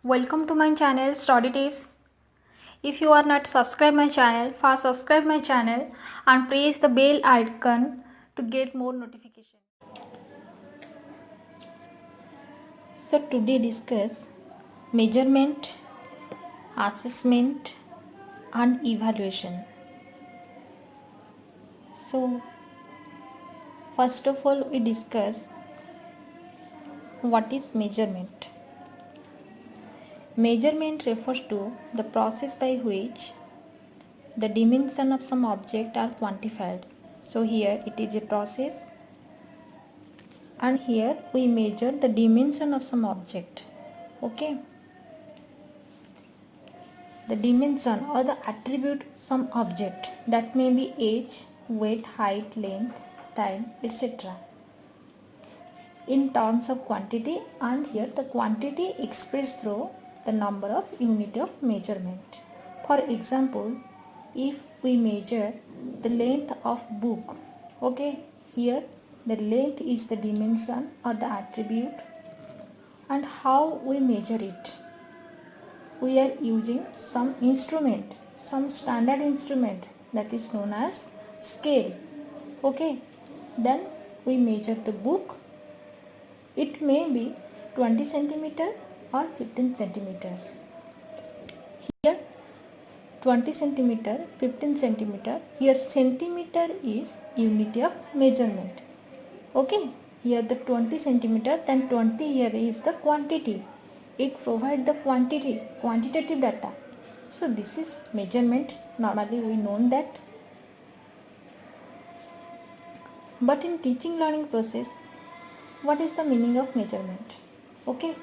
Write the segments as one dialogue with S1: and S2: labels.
S1: Welcome to my channel Study Tips. If you are not subscribed my channel, fast subscribe my channel and press the bell icon to get more notification.
S2: So today discuss measurement, assessment and evaluation. So first of all we discuss what is measurement. Measurement refers to the process by which the dimension of some object are quantified. So here it is a process and here we measure the dimension of some object. Okay. The dimension or the attribute some object, that may be age, weight, height, length, time, etc. in terms of quantity, and here the quantity expressed through the number of unit of measurement. For example, if we measure the length of book, okay, here the length is the dimension or the attribute. And how we measure it? We are using some instrument, some standard instrument, that is known as scale. Okay, then we measure the book. It may be 20 centimeter or 15 centimeter. Here 20 centimeter, 15 centimeter. Here centimeter is unit of measurement. Okay, here the 20 centimeter, then 20 here is the quantity. It provides the quantitative data. So this is measurement. Normally we know that. But in teaching learning process, what is the meaning of measurement? Okay.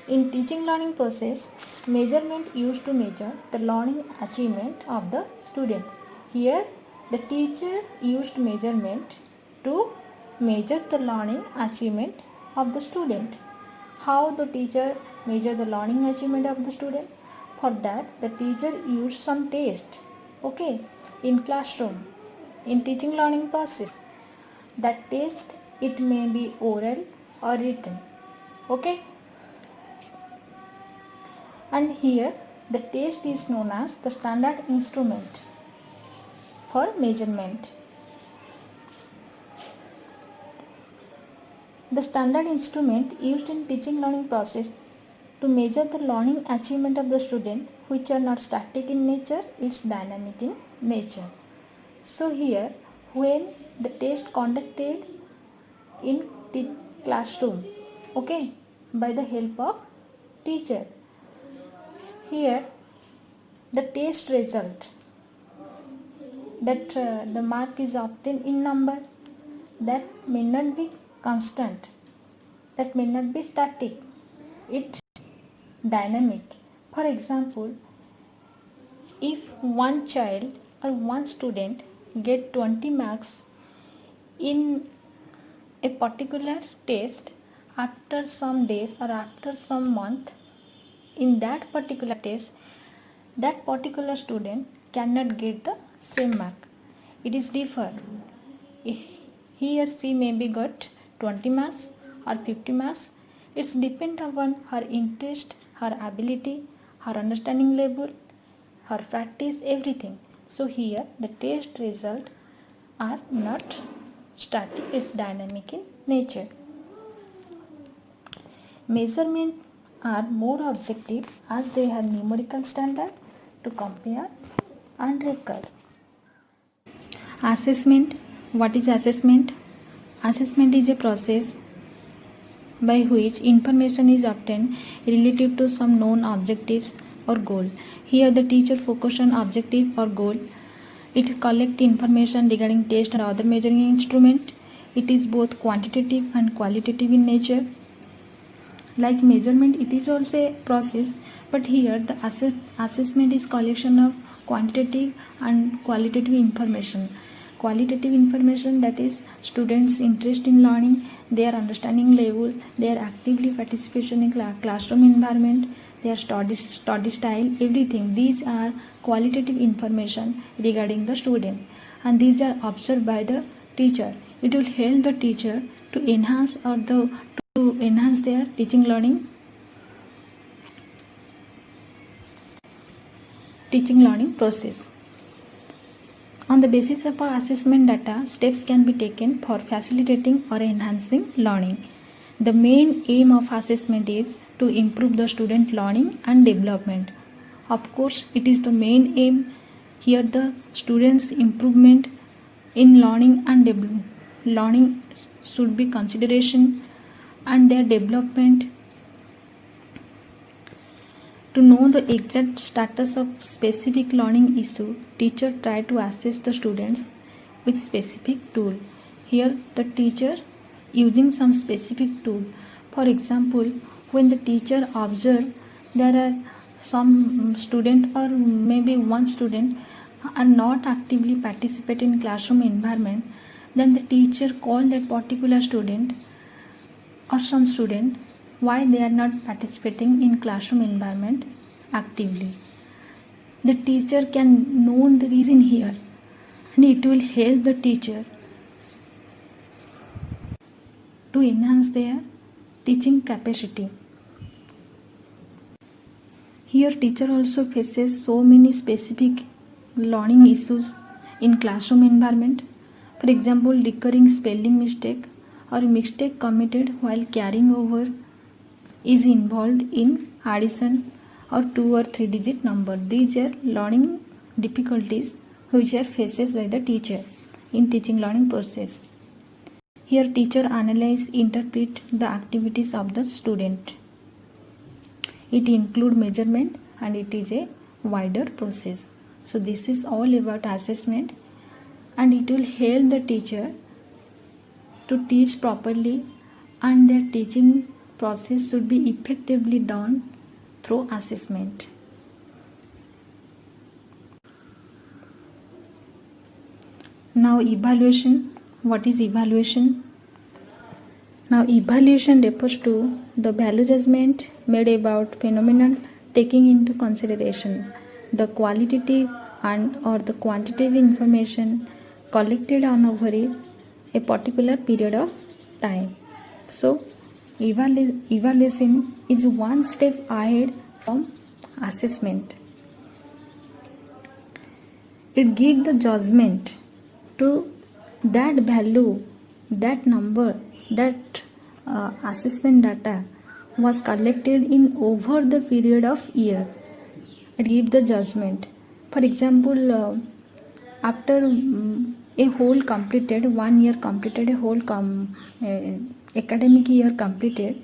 S2: In teaching learning process, measurement used to measure the learning achievement of the student. Here the teacher used measurement to measure the learning achievement of the student. How the teacher measure the learning achievement of the student? For that the teacher used some test, okay, in classroom, in teaching learning process. That test, it may be oral or written, okay. And here the test is known as the standard instrument for measurement. The standard instrument used in teaching learning process to measure the learning achievement of the student, which are not static in nature, it's dynamic in nature. So here when the test conducted in classroom, okay, by the help of teacher, here the test result, that the mark is obtained in number, that may not be constant, that may not be static, it dynamic. For example, if one child or one student get 20 marks in a particular test, after some days or after some month, in that particular test, that particular student cannot get the same mark. It is different. He or she may be got 20 marks or 50 marks. It's depend upon her interest, her ability, her understanding level, her practice, everything. So here the test result are not static, it's dynamic in nature. Measurement are more objective as they have numerical standard to compare and record.
S1: Assessment. What is assessment? Assessment is a process by which information is obtained relative to some known objectives or goal. Here the teacher focus on objective or goal. It collects information regarding test and other measuring instrument. It is both quantitative and qualitative in nature. Like measurement, it is also a process, but here the assessment is collection of quantitative and qualitative information. Qualitative information, that is students' interest in learning, their understanding level, their actively participation in classroom environment, their study style, everything. These are qualitative information regarding the student, and these are observed by the teacher. It will help the teacher to enhance their teaching learning teaching learning process. On the basis of our assessment data, steps can be taken for facilitating or enhancing learning. The main aim of assessment is to improve the student learning and development. Of course, it is the main aim. Here the students' improvement in learning and learning should be consideration, and their development. To know the exact status of specific learning issue, teacher try to assess the students with specific tool. Here the teacher using some specific tool. For example, when the teacher observe there are some student or maybe one student are not actively participate in classroom environment, then the teacher call that particular student or some student why they are not participating in classroom environment actively. The teacher can know the reason here, and it will help the teacher to enhance their teaching capacity. Here teacher also faces so many specific learning issues in classroom environment. For example, recurring spelling mistake or mistake committed while carrying over is involved in addition or 2 or 3 digit number. These are learning difficulties which are faces by the teacher in teaching learning process. Here teacher analyze, interpret the activities of the student. It include measurement and it is a wider process. So this is all about assessment, and it will help the teacher to teach properly, and their teaching process should be effectively done through assessment. Now evaluation. What is evaluation? Now evaluation refers to the value judgment made about phenomenon taking into consideration the qualitative and or the quantitative information collected on over a particular period of time. So evaluation is one step ahead from assessment. It gives the judgment to that value, that number, that assessment data was collected in over the period of year. It gives the judgment. For example, after a whole completed 1 year completed, a whole academic year completed,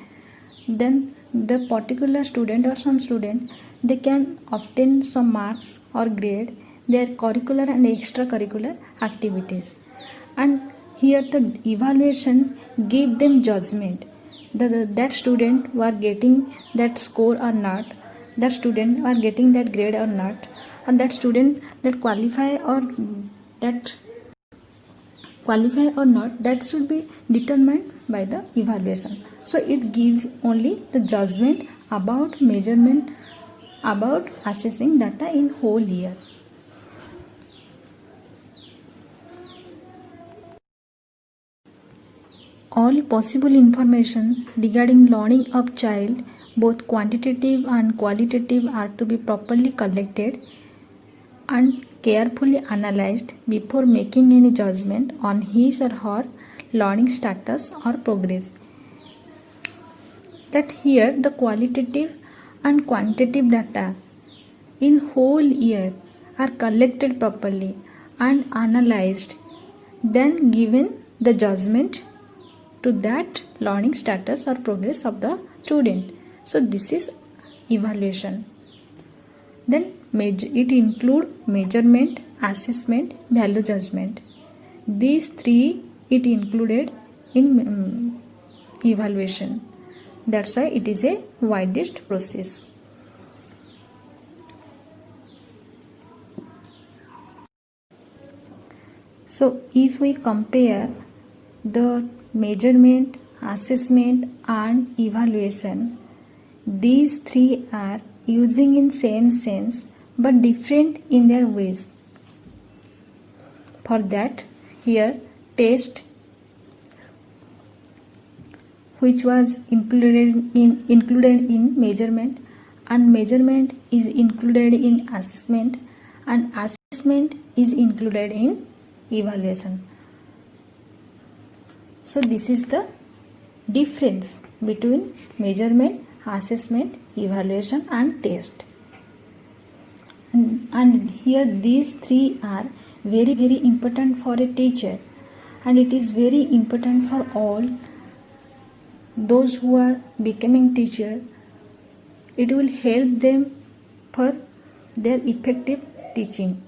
S1: then the particular student or some student, they can obtain some marks or grade their curricular and extracurricular activities, and here the evaluation give them judgment that student were getting that score or not, that student are getting that grade or not, and that student that qualify or not, that should be determined by the evaluation. So it gives only the judgment about measurement, about assessing data in whole year. All possible information regarding learning of child, both quantitative and qualitative, are to be properly collected and carefully analyzed before making any judgment on his or her learning status or progress. That here the qualitative and quantitative data in whole year are collected properly and analyzed, then given the judgment to that learning status or progress of the student. So this is evaluation. Then it include measurement, assessment, value judgment. These three it included in evaluation. That's why it is a widest process. So if we compare the measurement, assessment and evaluation, these three are using in same sense but different in their ways. For that, here test, which was included in measurement, and measurement is included in assessment, and assessment is included in evaluation. So this is the difference between measurement, assessment, evaluation and test. And here these three are very important for a teacher, and it is very important for all those who are becoming teacher. It will help them for their effective teaching.